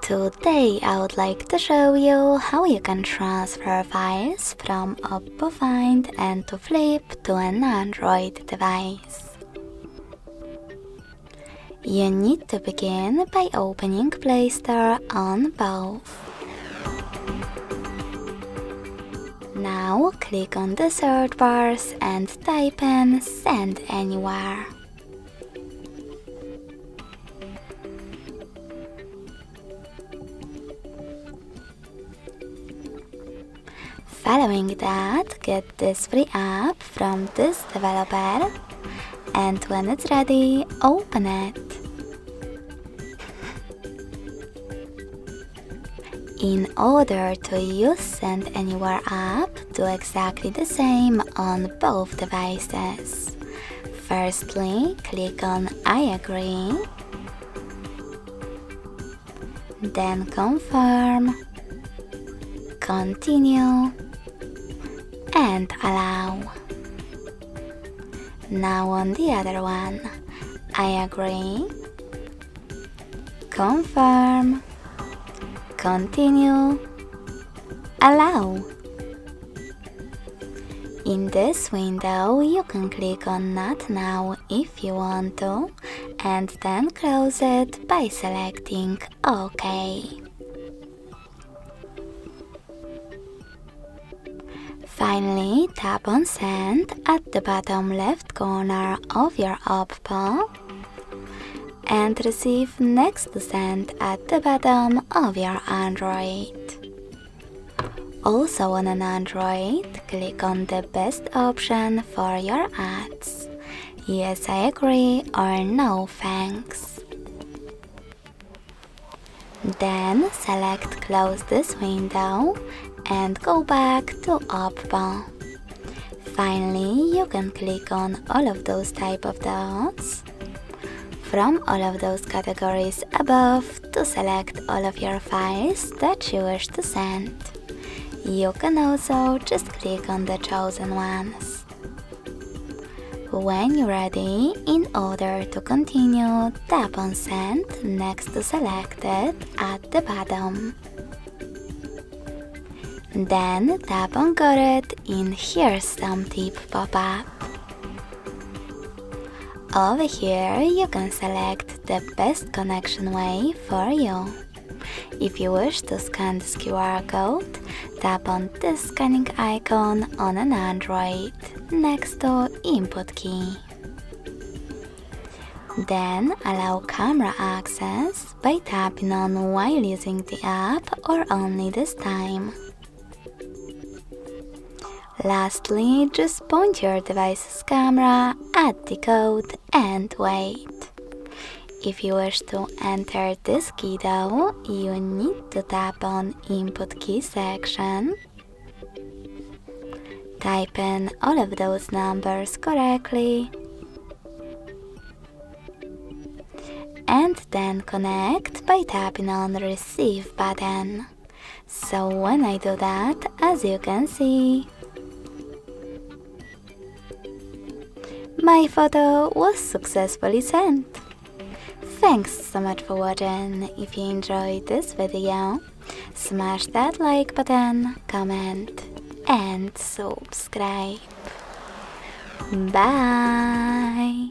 Today I would like to show you how you can transfer files from OPPO FIND N2 FLIP to an Android device. You need to begin by opening Play Store on both. Now click on the search bars and type in Send Anywhere. Following that, get this free app from this developer, and when it's ready, open it. In order to use Send Anywhere app, do exactly the same on both devices. Firstly, click on I agree, then confirm, continue, and allow. Now on the other one, I agree, confirm, continue, allow. In this window, you can click on Not Now if you want to, and then close it by selecting OK. Finally, tap on Send at the bottom left corner of your OPPO and receive next to Send at the bottom of your Android. Also on an Android, click on the best option for your ads. Yes, I agree, or no thanks. Then select Close this window and go back to OPPO. Finally, you can click on all of those type of dots from all of those categories above to select all of your files that you wish to send. You can also just click on the chosen ones. When you're ready, in order to continue, tap on Send next to Selected at the bottom. Then tap on Got It in Here's Some Tip pop-up. Over here you can select the best connection way for you. If you wish to scan this QR code, tap on this scanning icon on an Android next to Input key. Then allow camera access by tapping on while using the app or only this time. Lastly, just point your device's camera at the code and wait. If you wish to enter this key though, you need to tap on Input key section, type in all of those numbers correctly, and then connect by tapping on Receive button. So when I do that, as you can see, my photo was successfully sent. Thanks so much for watching. If you enjoyed this video, smash that like button, comment, and subscribe. Bye!